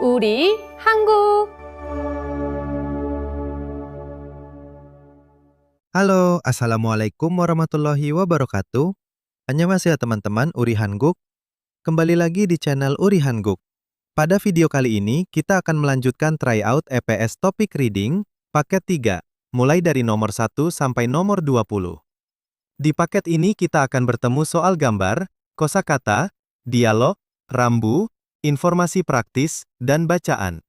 우리 한국. Halo, Assalamualaikum warahmatullahi wabarakatuh. Annyeonghaseyo teman-teman, Uri Hanguk. Kembali lagi di channel Uri Hanguk. Pada video kali ini, kita akan melanjutkan tryout EPS Topic Reading, paket 3, mulai dari nomor 1 sampai nomor 20. Di paket ini kita akan bertemu soal gambar, kosakata, dialog, rambu, informasi praktis, dan bacaan.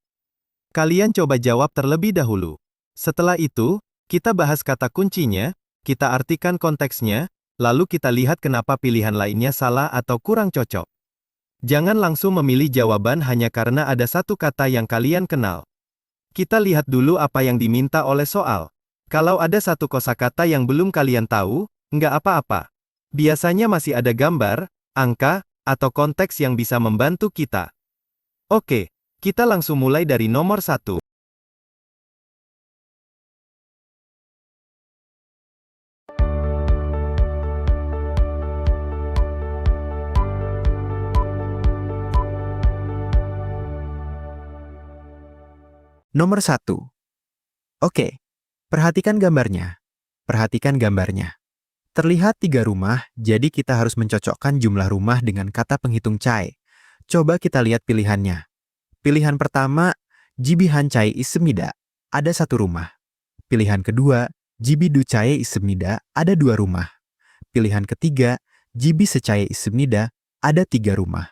Kalian coba jawab terlebih dahulu. Setelah itu, kita bahas kata kuncinya, kita artikan konteksnya, lalu kita lihat kenapa pilihan lainnya salah atau kurang cocok. Jangan langsung memilih jawaban hanya karena ada satu kata yang kalian kenal. Kita lihat dulu apa yang diminta oleh soal. Kalau ada satu kosakata yang belum kalian tahu, nggak apa-apa. Biasanya masih ada gambar, angka, atau konteks yang bisa membantu kita. Oke, kita langsung mulai dari nomor 1. Nomor 1. Oke, perhatikan gambarnya. Perhatikan gambarnya. Terlihat 3 rumah, jadi kita harus mencocokkan jumlah rumah dengan kata penghitung cai. Coba kita lihat pilihannya. Pilihan pertama, jibihan cai issemida, ada 1 rumah. Pilihan kedua, jibi du cai issemida, ada 2 rumah. Pilihan ketiga, jibi secai issemida, ada 3 rumah.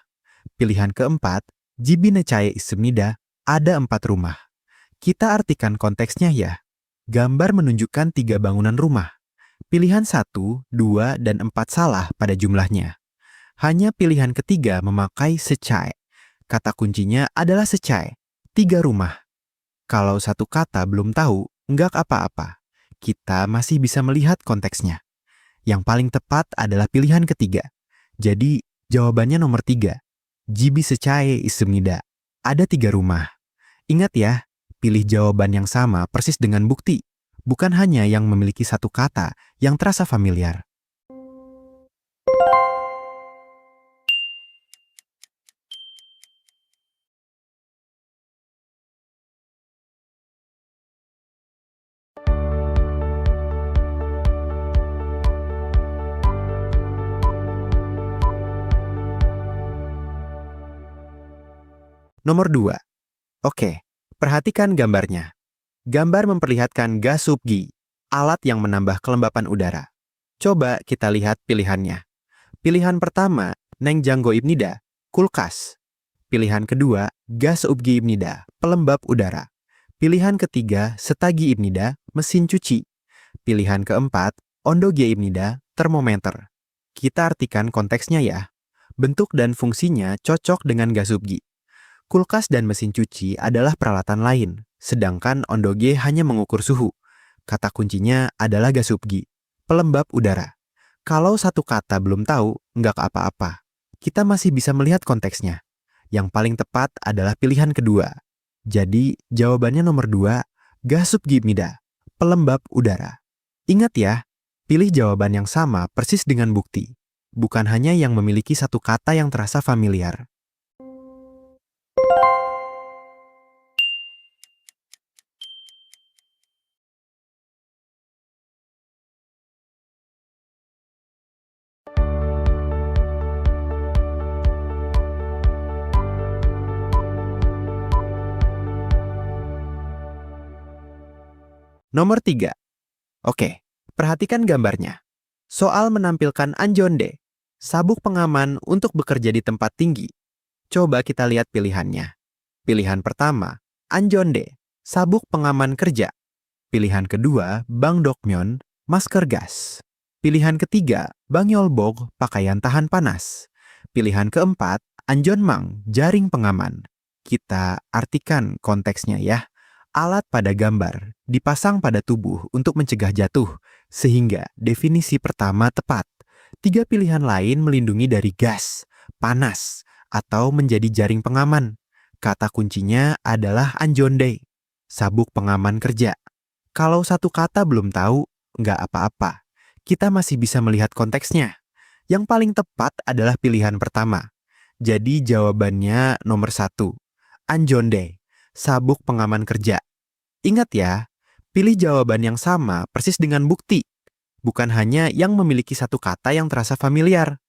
Pilihan keempat, jibi necai issemida, ada 4 rumah. Kita artikan konteksnya ya. Gambar menunjukkan 3 bangunan rumah. Pilihan 1, 2, dan 4 salah pada jumlahnya. Hanya pilihan ketiga memakai secai. Kata kuncinya adalah secai, 3 rumah. Kalau satu kata belum tahu, nggak apa-apa. Kita masih bisa melihat konteksnya. Yang paling tepat adalah pilihan ketiga. Jadi, jawabannya nomor 3. Jibi secai issemida. Ada 3 rumah. Ingat ya, pilih jawaban yang sama persis dengan bukti, bukan hanya yang memiliki satu kata yang terasa familiar. Nomor 2. Oke, perhatikan gambarnya. Gambar memperlihatkan gas subgi, alat yang menambah kelembapan udara. Coba kita lihat pilihannya. Pilihan pertama, neng janggo ibnida, kulkas. Pilihan kedua, gas ubgi ibnida, pelembab udara. Pilihan ketiga, setagi ibnida, mesin cuci. Pilihan keempat, ondoge ibnida, termometer. Kita artikan konteksnya ya. Bentuk dan fungsinya cocok dengan gas subgi. Kulkas dan mesin cuci adalah peralatan lain, sedangkan ondoge hanya mengukur suhu. Kata kuncinya adalah gasubgi, pelembab udara. Kalau satu kata belum tahu, nggak apa-apa. Kita masih bisa melihat konteksnya. Yang paling tepat adalah pilihan kedua. Jadi, jawabannya nomor 2, gasubgi mida, pelembab udara. Ingat ya, pilih jawaban yang sama persis dengan bukti. Bukan hanya yang memiliki satu kata yang terasa familiar. Nomor 3. Oke, perhatikan gambarnya. Soal menampilkan anjonde, sabuk pengaman untuk bekerja di tempat tinggi. Coba kita lihat pilihannya. Pilihan pertama, anjonde, sabuk pengaman kerja. Pilihan kedua, bang dokmyon, masker gas. Pilihan ketiga, bang yolbog, pakaian tahan panas. Pilihan keempat, anjonmang, jaring pengaman. Kita artikan konteksnya ya. Alat pada gambar dipasang pada tubuh untuk mencegah jatuh, sehingga definisi pertama tepat. 3 pilihan lain melindungi dari gas, panas, atau menjadi jaring pengaman. Kata kuncinya adalah anjonde, sabuk pengaman kerja. Kalau satu kata belum tahu, nggak apa-apa. Kita masih bisa melihat konteksnya. Yang paling tepat adalah pilihan pertama. Jadi jawabannya nomor 1. anjonde, sabuk pengaman kerja. Ingat ya, pilih jawaban yang sama persis dengan bukti, bukan hanya yang memiliki satu kata yang terasa familiar.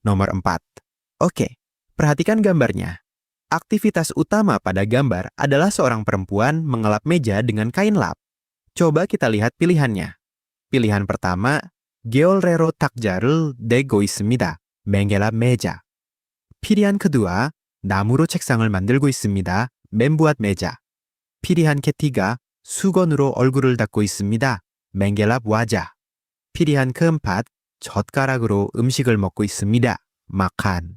Nomor 4. Oke, perhatikan gambarnya. Aktivitas utama pada gambar adalah seorang perempuan mengelap meja dengan kain lap. Coba kita lihat pilihannya. Pilihan pertama, geolrero tak자를 내고 있습니다. 맹gelap meja. pilihan kedua, 나무로 책상을 만들고 있습니다. 맨부앗 meja. pilihan ketiga, 수건으로 얼굴을 닦고 있습니다. 맹gelap wajah. pilihan keempat, 젓가락으로 음식을 먹고 있습니다. Makan.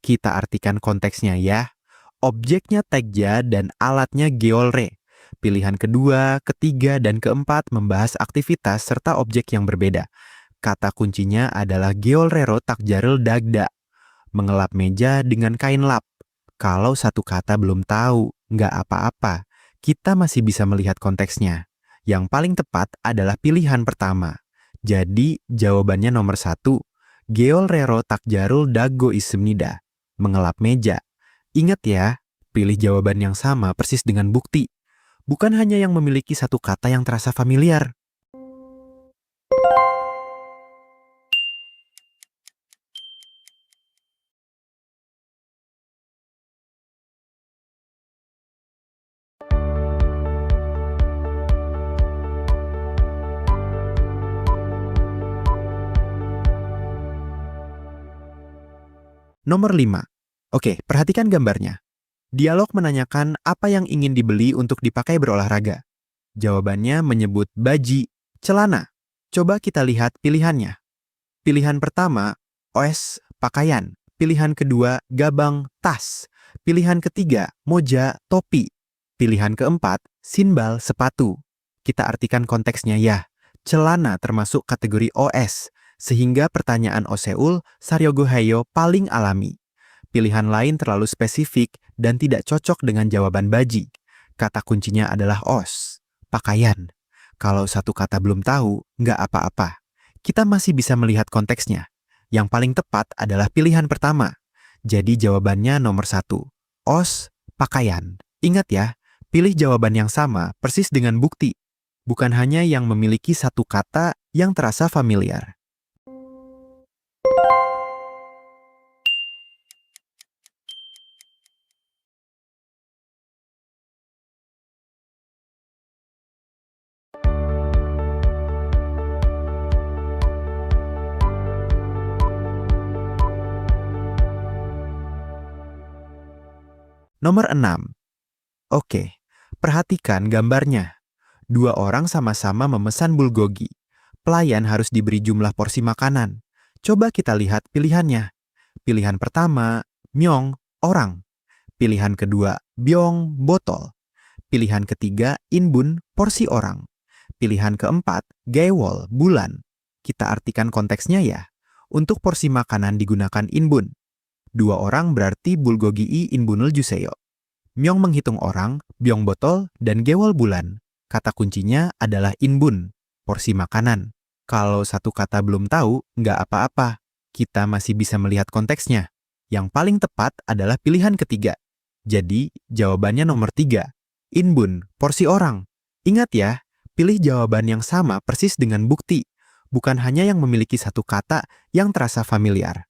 Kita artikan konteksnya ya. Objeknya takja dan alatnya geolre. Pilihan kedua, ketiga, dan keempat membahas aktivitas serta objek yang berbeda. Kata kuncinya adalah geolrero takjarel dagda. Mengelap meja dengan kain lap. Kalau satu kata belum tahu, nggak apa-apa. Kita masih bisa melihat konteksnya. Yang paling tepat adalah pilihan pertama. Jadi, jawabannya nomor 1. Geolrero takjarul dago ismnida. Mengelap meja. Ingat ya, pilih jawaban yang sama persis dengan bukti. Bukan hanya yang memiliki satu kata yang terasa familiar. Nomor 5. Oke, perhatikan gambarnya. Dialog menanyakan apa yang ingin dibeli untuk dipakai berolahraga. Jawabannya menyebut baji, celana. Coba kita lihat pilihannya. Pilihan pertama, os, pakaian. Pilihan kedua, gabang, tas. Pilihan ketiga, moja, topi. Pilihan keempat, sinbal, sepatu. Kita artikan konteksnya ya. Celana termasuk kategori OS, sehingga pertanyaan Oseul, Saryogo Hayo paling alami. Pilihan lain terlalu spesifik dan tidak cocok dengan jawaban baji. Kata kuncinya adalah os, pakaian. Kalau satu kata belum tahu, nggak apa-apa. Kita masih bisa melihat konteksnya. Yang paling tepat adalah pilihan pertama. Jadi jawabannya nomor 1. Os, pakaian. Ingat ya, pilih jawaban yang sama persis dengan bukti. Bukan hanya yang memiliki satu kata yang terasa familiar. Nomor 6. Oke, perhatikan gambarnya. Dua orang sama-sama memesan bulgogi. Pelayan harus diberi jumlah porsi makanan. Coba kita lihat pilihannya. Pilihan pertama, myong, orang. Pilihan kedua, byong, botol. Pilihan ketiga, inbun, porsi orang. Pilihan keempat, gaewol, bulan. Kita artikan konteksnya ya. Untuk porsi makanan digunakan inbun. Dua orang berarti bulgogi i inbunul juseyo. Myong menghitung orang, byong botol, dan gewol bulan. Kata kuncinya adalah inbun, porsi makanan. Kalau satu kata belum tahu, nggak apa-apa. Kita masih bisa melihat konteksnya. Yang paling tepat adalah pilihan ketiga. Jadi, jawabannya nomor 3. Inbun, porsi orang. Ingat ya, pilih jawaban yang sama persis dengan bukti. Bukan hanya yang memiliki satu kata yang terasa familiar.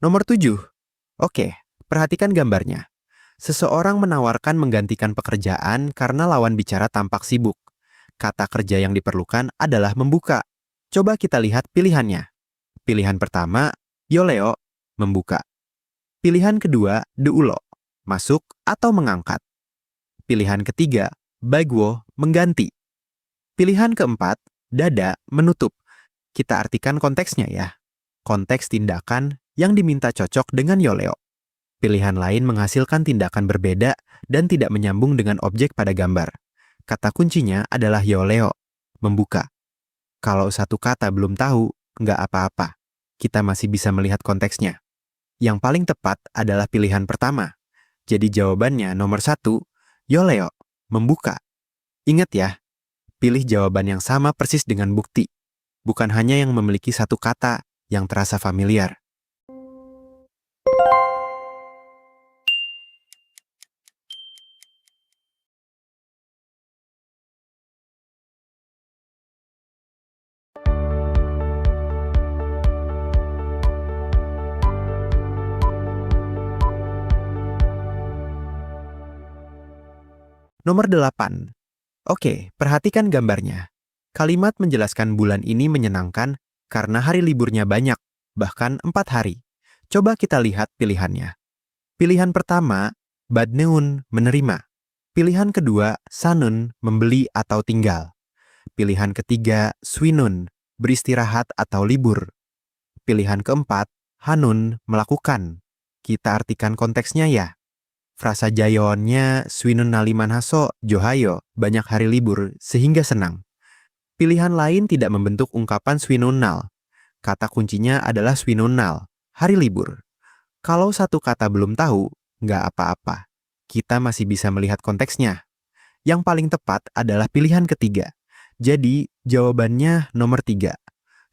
Nomor 7. Oke, perhatikan gambarnya. Seseorang menawarkan menggantikan pekerjaan karena lawan bicara tampak sibuk. Kata kerja yang diperlukan adalah membuka. Coba kita lihat pilihannya. Pilihan pertama, yoleo, membuka. Pilihan kedua, deulo, masuk atau mengangkat. Pilihan ketiga, bagwo, mengganti. Pilihan keempat, dada, menutup. Kita artikan konteksnya ya. Konteks tindakan yang diminta cocok dengan yoleo. Pilihan lain menghasilkan tindakan berbeda dan tidak menyambung dengan objek pada gambar. Kata kuncinya adalah yoleo, membuka. Kalau satu kata belum tahu, nggak apa-apa. Kita masih bisa melihat konteksnya. Yang paling tepat adalah pilihan pertama. Jadi jawabannya nomor 1, yoleo, membuka. Ingat ya, pilih jawaban yang sama persis dengan bukti. Bukan hanya yang memiliki satu kata yang terasa familiar. Nomor 8. Oke, perhatikan gambarnya. Kalimat menjelaskan bulan ini menyenangkan karena hari liburnya banyak, bahkan 4 hari. Coba kita lihat pilihannya. Pilihan pertama, badneun, menerima. Pilihan kedua, sanun, membeli atau tinggal. Pilihan ketiga, swinun, beristirahat atau libur. Pilihan keempat, hanun, melakukan. Kita artikan konteksnya ya. Frasa jayoonnya swinun naliman haso, johayo, banyak hari libur, sehingga senang. Pilihan lain tidak membentuk ungkapan swinunal. Kata kuncinya adalah swinunal, hari libur. Kalau satu kata belum tahu, nggak apa-apa. Kita masih bisa melihat konteksnya. Yang paling tepat adalah pilihan ketiga. Jadi, jawabannya nomor 3.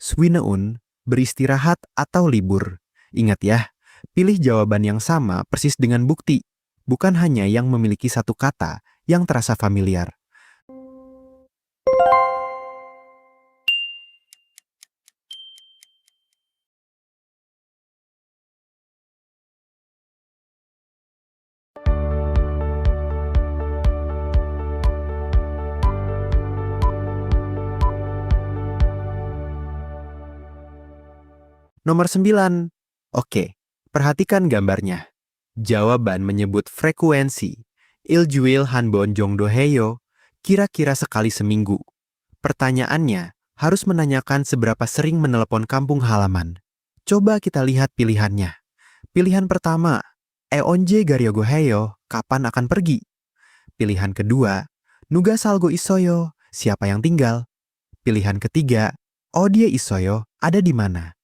Swineun, beristirahat atau libur. Ingat ya, pilih jawaban yang sama persis dengan bukti. Bukan hanya yang memiliki satu kata yang terasa familiar. Nomor 9. Oke, perhatikan gambarnya. Jawaban menyebut frekuensi. Iljuil hanbon jongdoheyo, kira-kira sekali seminggu. Pertanyaannya, harus menanyakan seberapa sering menelepon kampung halaman. Coba kita lihat pilihannya. Pilihan pertama, eonje garyogoheyo, kapan akan pergi? Pilihan kedua, nuga salgo isoyo, siapa yang tinggal? Pilihan ketiga, odie isoyo, ada di mana?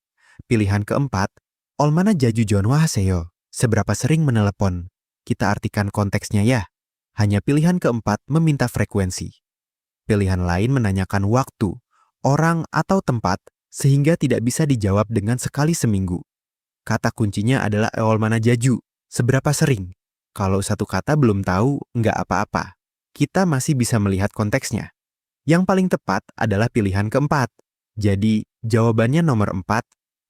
Pilihan keempat, olmana jaju jonwa haseyo, seberapa sering menelepon? Kita artikan konteksnya ya. Hanya pilihan keempat meminta frekuensi. Pilihan lain menanyakan waktu, orang atau tempat, sehingga tidak bisa dijawab dengan sekali seminggu. Kata kuncinya adalah olmana jaju, seberapa sering. Kalau satu kata belum tahu, nggak apa-apa. Kita masih bisa melihat konteksnya. Yang paling tepat adalah pilihan keempat. Jadi, jawabannya nomor 4,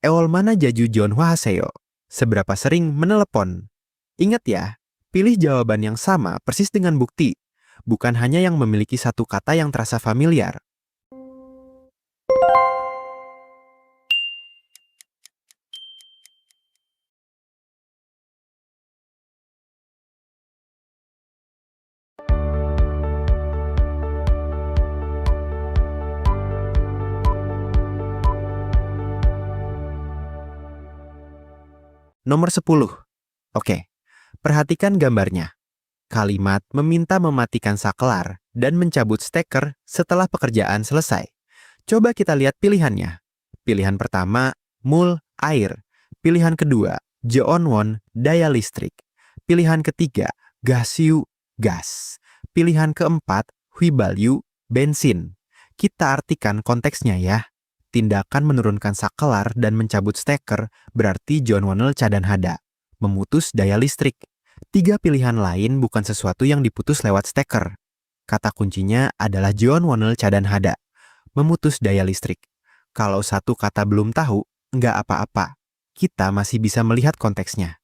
eolmana jaju jonhwa haseyo, seberapa sering menelepon. Ingat ya, pilih jawaban yang sama persis dengan bukti, bukan hanya yang memiliki satu kata yang terasa familiar. Nomor 10. Oke, perhatikan gambarnya. Kalimat meminta mematikan saklar dan mencabut steker setelah pekerjaan selesai. Coba kita lihat pilihannya. Pilihan pertama, mul, air. Pilihan kedua, jeonwon, daya listrik. Pilihan ketiga, gasiu, gas. Pilihan keempat, huibalyu, bensin. Kita artikan konteksnya ya. Tindakan menurunkan saklar dan mencabut steker berarti jeonwonel cadan hada, memutus daya listrik. 3 pilihan lain bukan sesuatu yang diputus lewat steker. Kata kuncinya adalah jeonwonel cadan hada, memutus daya listrik. Kalau satu kata belum tahu, nggak apa-apa. Kita masih bisa melihat konteksnya.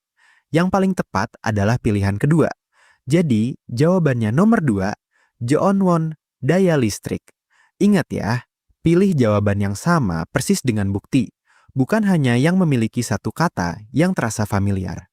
Yang paling tepat adalah pilihan kedua. Jadi, jawabannya nomor 2, jeonwon, daya listrik. Ingat ya, pilih jawaban yang sama persis dengan bukti, bukan hanya yang memiliki satu kata yang terasa familiar.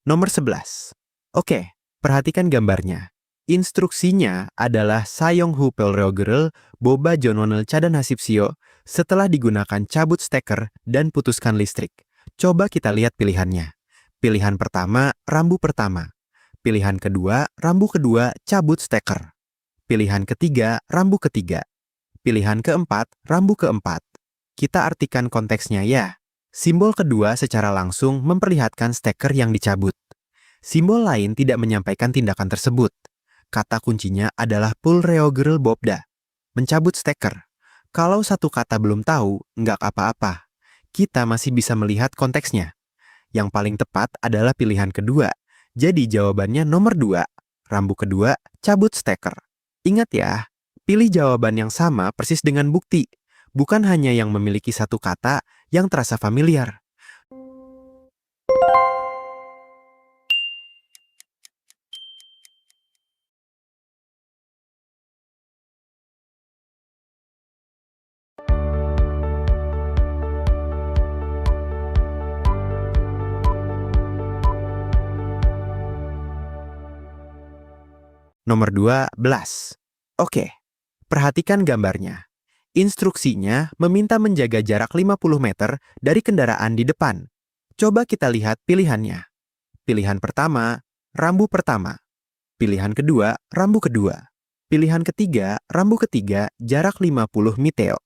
Nomor 11. Oke, perhatikan gambarnya. Instruksinya adalah Sayonghu Pelreogerel Boba Jonwonel Cadan Hasipsio setelah digunakan cabut steker dan putuskan listrik. Coba kita lihat pilihannya. Pilihan pertama, rambu pertama. Pilihan kedua, rambu kedua, cabut steker. Pilihan ketiga, rambu ketiga. Pilihan keempat, rambu keempat. Kita artikan konteksnya ya. Simbol kedua secara langsung memperlihatkan steker yang dicabut. Simbol lain tidak menyampaikan tindakan tersebut. Kata kuncinya adalah Pelreogerel Bobda, mencabut steker. Kalau satu kata belum tahu, nggak apa-apa. Kita masih bisa melihat konteksnya. Yang paling tepat adalah pilihan kedua. Jadi jawabannya nomor 2, rambu kedua, cabut steker. Ingat ya, pilih jawaban yang sama persis dengan bukti, bukan hanya yang memiliki satu kata yang terasa familiar. Nomor 12. Oke, perhatikan gambarnya. Instruksinya meminta menjaga jarak 50 meter dari kendaraan di depan. Coba kita lihat pilihannya. Pilihan pertama, rambu pertama. Pilihan kedua, rambu kedua. Pilihan ketiga, rambu ketiga, jarak 50 miteo.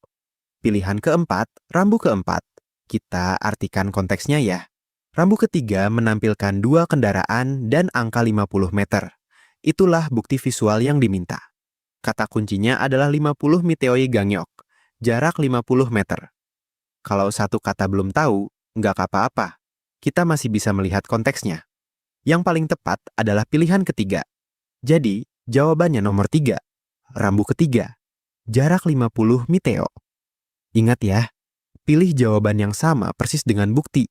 Pilihan keempat, rambu keempat. Kita artikan konteksnya ya. Rambu ketiga menampilkan dua kendaraan dan angka 50 meter. Itulah bukti visual yang diminta. Kata kuncinya adalah 50 miteoi gangyok, jarak 50 meter. Kalau satu kata belum tahu, nggak apa-apa. Kita masih bisa melihat konteksnya. Yang paling tepat adalah pilihan ketiga. Jadi, jawabannya nomor 3, rambu ketiga, jarak 50 miteo. Ingat ya, pilih jawaban yang sama persis dengan bukti,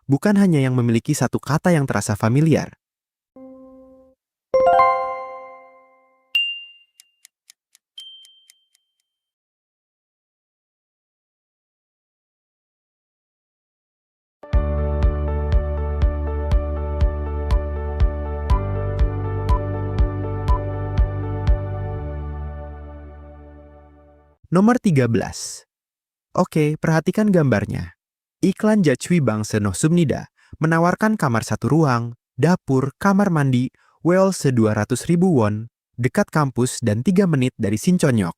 bukan hanya yang memiliki satu kata yang terasa familiar. Nomor 13. Oke, perhatikan gambarnya. Iklan Jachui Bangse no Sumnida menawarkan kamar satu ruang, dapur, kamar mandi, well se-200.000 won, dekat kampus dan 3 menit dari Sinchonyok.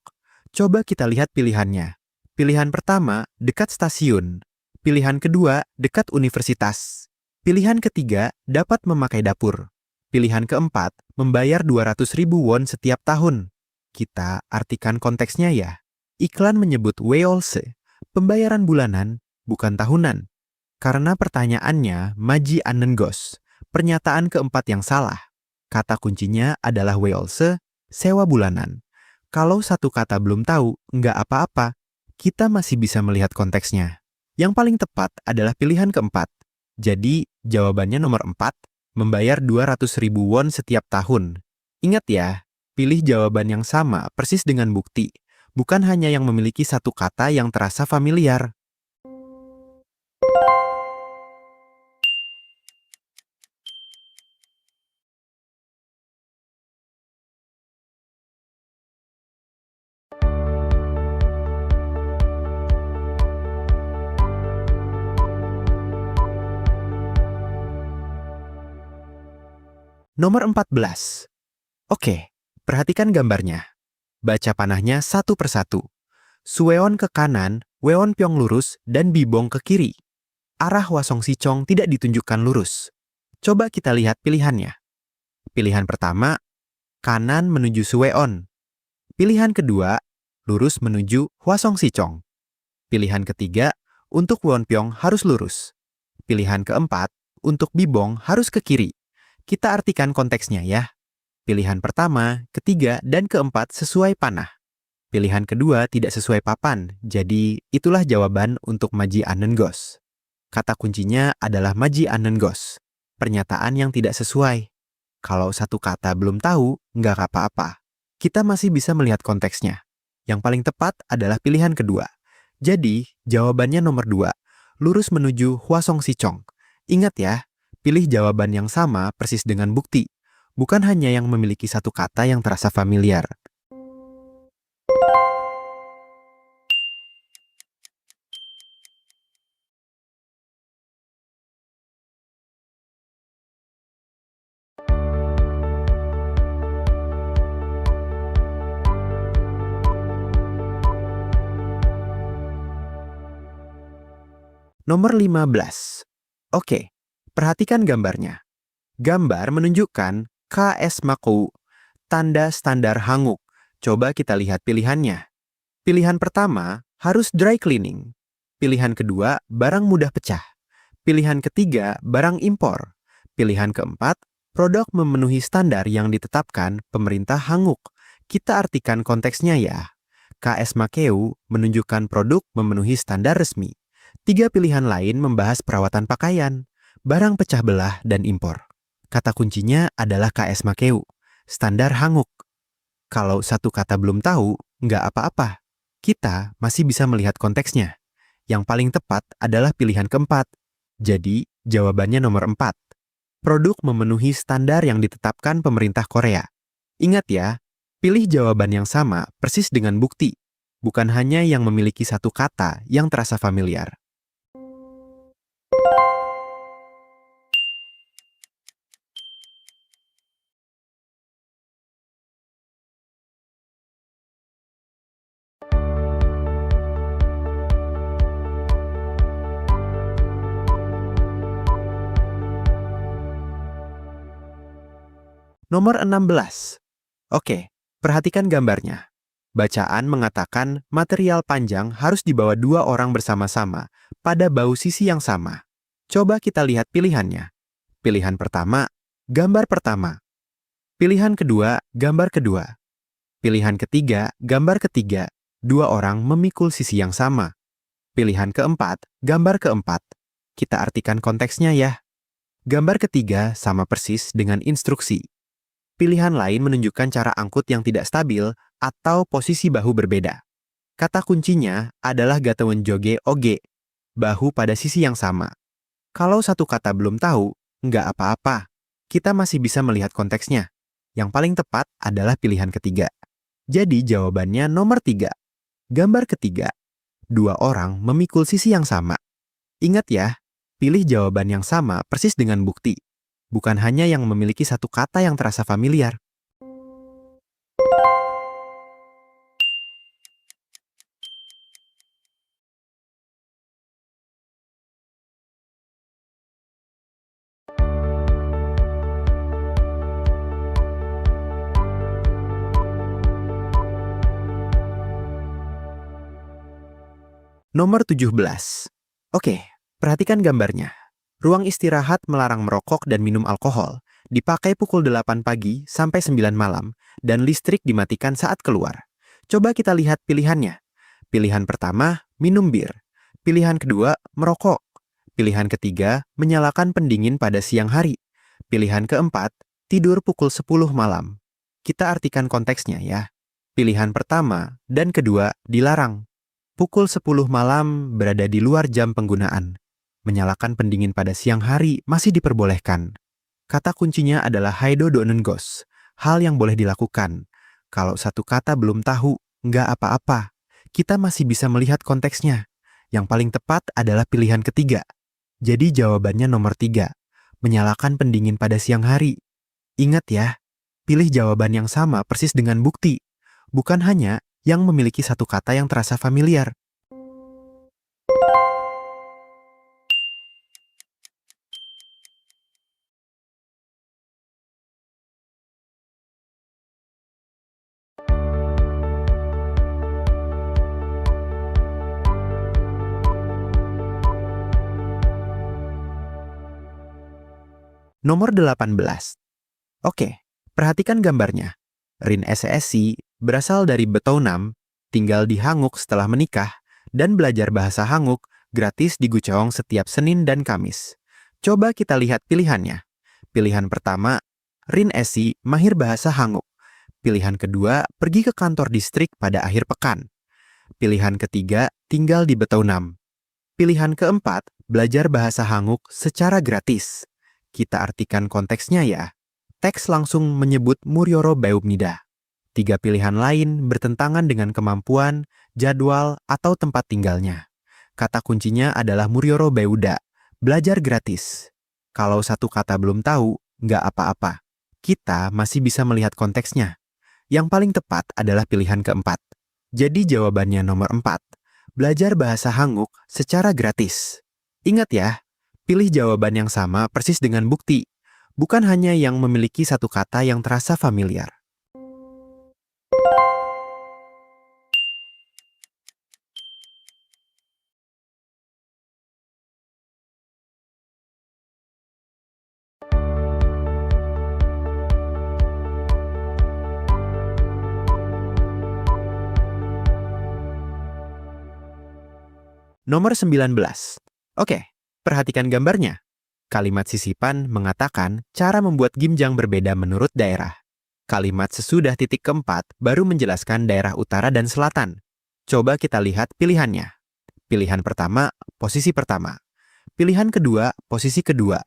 Coba kita lihat pilihannya. Pilihan pertama, dekat stasiun. Pilihan kedua, dekat universitas. Pilihan ketiga, dapat memakai dapur. Pilihan keempat, membayar 200.000 won setiap tahun. Kita artikan konteksnya ya. Iklan menyebut weolse, pembayaran bulanan, bukan tahunan. Karena pertanyaannya maji annengos, pernyataan keempat yang salah. Kata kuncinya adalah weolse, sewa bulanan. Kalau satu kata belum tahu, nggak apa-apa. Kita masih bisa melihat konteksnya. Yang paling tepat adalah pilihan keempat. Jadi, jawabannya nomor 4, membayar 200.000 won setiap tahun. Ingat ya, pilih jawaban yang sama persis dengan bukti. Bukan hanya yang memiliki satu kata yang terasa familiar. Nomor 14. Oke, perhatikan gambarnya. Baca panahnya satu persatu. Sueon ke kanan, Weonpyeong lurus, dan Bibong ke kiri. Arah Hwasong Sichong tidak ditunjukkan lurus. Coba kita lihat pilihannya. Pilihan pertama, kanan menuju Sueon. Pilihan kedua, lurus menuju Hwasong Sichong. Pilihan ketiga, untuk Weonpyeong harus lurus. Pilihan keempat, untuk Bibong harus ke kiri. Kita artikan konteksnya ya. Pilihan pertama, ketiga, dan keempat sesuai panah. Pilihan kedua tidak sesuai papan, jadi itulah jawaban untuk maji annengos. Kata kuncinya adalah maji annengos, pernyataan yang tidak sesuai. Kalau satu kata belum tahu, nggak apa-apa. Kita masih bisa melihat konteksnya. Yang paling tepat adalah pilihan kedua. Jadi, jawabannya nomor 2, lurus menuju Hwasong Sichong. Ingat ya, Pilih jawaban yang sama persis dengan bukti, bukan hanya yang memiliki satu kata yang terasa familiar. Nomor 15. Oke, perhatikan gambarnya. Gambar menunjukkan KS Makou, tanda standar hanguk. Coba kita lihat pilihannya. Pilihan pertama harus dry cleaning. Pilihan kedua, barang mudah pecah. Pilihan ketiga, barang impor. Pilihan keempat, produk memenuhi standar yang ditetapkan pemerintah hanguk. Kita artikan konteksnya ya. KS Makeu menunjukkan produk memenuhi standar resmi. 3 pilihan lain membahas perawatan pakaian, barang pecah belah, dan impor. Kata kuncinya adalah KS Makeu, standar hanguk. Kalau satu kata belum tahu, nggak apa-apa. Kita masih bisa melihat konteksnya. Yang paling tepat adalah pilihan keempat. Jadi, jawabannya nomor 4. Produk memenuhi standar yang ditetapkan pemerintah Korea. Ingat ya, pilih jawaban yang sama persis dengan bukti, bukan hanya yang memiliki satu kata yang terasa familiar. Nomor 16. Oke, perhatikan gambarnya. Bacaan mengatakan material panjang harus dibawa 2 orang bersama-sama pada bahu sisi yang sama. Coba kita lihat pilihannya. Pilihan pertama, gambar pertama. Pilihan kedua, gambar kedua. Pilihan ketiga, gambar ketiga. 2 orang memikul sisi yang sama. Pilihan keempat, gambar keempat. Kita artikan konteksnya ya. Gambar ketiga sama persis dengan instruksi. Pilihan lain menunjukkan cara angkut yang tidak stabil atau posisi bahu berbeda. Kata kuncinya adalah gatewen joge oge, bahu pada sisi yang sama. Kalau satu kata belum tahu, nggak apa-apa. Kita masih bisa melihat konteksnya. Yang paling tepat adalah pilihan ketiga. Jadi jawabannya nomor 3. Gambar ketiga. 2 orang memikul sisi yang sama. Ingat ya, pilih jawaban yang sama persis dengan bukti. Bukan hanya yang memiliki satu kata yang terasa familiar. Nomor 17. Oke, perhatikan gambarnya. Ruang istirahat melarang merokok dan minum alkohol, dipakai pukul 8 pagi sampai 9 malam, dan listrik dimatikan saat keluar. Coba kita lihat pilihannya. Pilihan pertama, minum bir. Pilihan kedua, merokok. Pilihan ketiga, menyalakan pendingin pada siang hari. Pilihan keempat, tidur pukul 10 malam. Kita artikan konteksnya ya. Pilihan pertama dan kedua dilarang. Pukul 10 malam berada di luar jam penggunaan. Menyalakan pendingin pada siang hari masih diperbolehkan. Kata kuncinya adalah haido donengos, hal yang boleh dilakukan. Kalau satu kata belum tahu, nggak apa-apa. Kita masih bisa melihat konteksnya. Yang paling tepat adalah pilihan ketiga. Jadi jawabannya nomor 3, menyalakan pendingin pada siang hari. Ingat ya, pilih jawaban yang sama persis dengan bukti, bukan hanya yang memiliki satu kata yang terasa familiar. Nomor 18. Oke, perhatikan gambarnya. Rin SSC berasal dari Betonam, tinggal di Hanguk setelah menikah, dan belajar bahasa Hanguk gratis di Gucheong setiap Senin dan Kamis. Coba kita lihat pilihannya. Pilihan pertama, Rin SC mahir bahasa Hanguk. Pilihan kedua, pergi ke kantor distrik pada akhir pekan. Pilihan ketiga, tinggal di Betonam. Pilihan keempat, belajar bahasa Hanguk secara gratis. Kita artikan konteksnya ya. Teks langsung menyebut Muryoro 배웁니다. 3 pilihan lain bertentangan dengan kemampuan, jadwal, atau tempat tinggalnya. Kata kuncinya adalah Muryoro 배우다, belajar gratis. Kalau satu kata belum tahu, nggak apa-apa. Kita masih bisa melihat konteksnya. Yang paling tepat adalah pilihan keempat. Jadi jawabannya nomor 4. Belajar bahasa Hanguk secara gratis. Ingat ya, pilih jawaban yang sama persis dengan bukti. Bukan hanya yang memiliki satu kata yang terasa familiar. Nomor 19. Oke, perhatikan gambarnya. Kalimat sisipan mengatakan cara membuat gimjang berbeda menurut daerah. Kalimat sesudah titik keempat baru menjelaskan daerah utara dan selatan. Coba kita lihat pilihannya. Pilihan pertama, posisi pertama. Pilihan kedua, posisi kedua.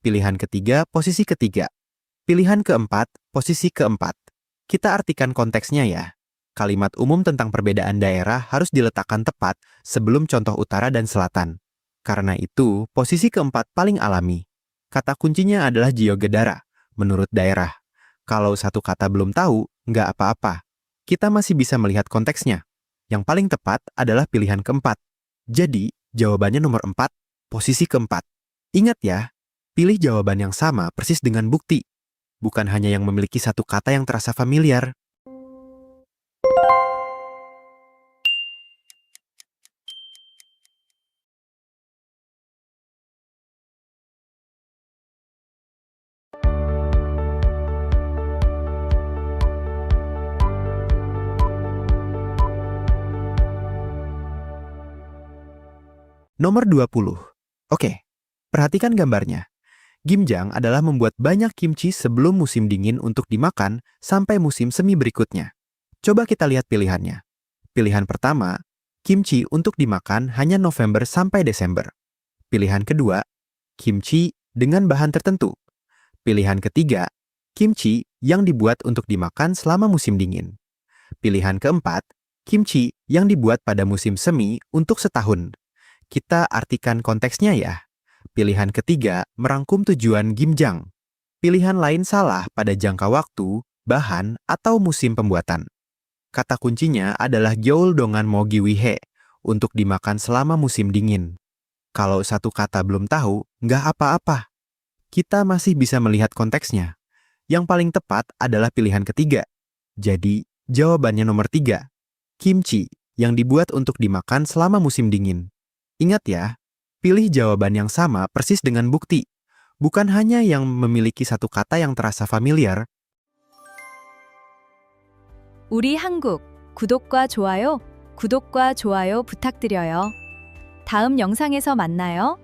Pilihan ketiga, posisi ketiga. Pilihan keempat, posisi keempat. Kita artikan konteksnya ya. Kalimat umum tentang perbedaan daerah harus diletakkan tepat sebelum contoh utara dan selatan. Karena itu, posisi keempat paling alami. Kata kuncinya adalah Jiogedara, menurut daerah. Kalau satu kata belum tahu, nggak apa-apa. Kita masih bisa melihat konteksnya. Yang paling tepat adalah pilihan keempat. Jadi, jawabannya nomor 4, posisi keempat. Ingat ya, pilih jawaban yang sama persis dengan bukti. Bukan hanya yang memiliki satu kata yang terasa familiar. Nomor 20. Oke, perhatikan gambarnya. Gimjang adalah membuat banyak kimchi sebelum musim dingin untuk dimakan sampai musim semi berikutnya. Coba kita lihat pilihannya. Pilihan pertama, kimchi untuk dimakan hanya November sampai Desember. Pilihan kedua, kimchi dengan bahan tertentu. Pilihan ketiga, kimchi yang dibuat untuk dimakan selama musim dingin. Pilihan keempat, kimchi yang dibuat pada musim semi untuk setahun. Kita artikan konteksnya ya. Pilihan ketiga merangkum tujuan gimjang. Pilihan lain salah pada jangka waktu, bahan, atau musim pembuatan. Kata kuncinya adalah gyeol dongan mogi wihe, untuk dimakan selama musim dingin. Kalau satu kata belum tahu, nggak apa-apa. Kita masih bisa melihat konteksnya. Yang paling tepat adalah pilihan ketiga. Jadi, jawabannya nomor 3. Kimchi, yang dibuat untuk dimakan selama musim dingin. Ingat ya, pilih jawaban yang sama persis dengan bukti. Bukan hanya yang memiliki satu kata yang terasa familiar. 우리 한국 구독과 좋아요 부탁드려요. 다음 영상에서 만나요.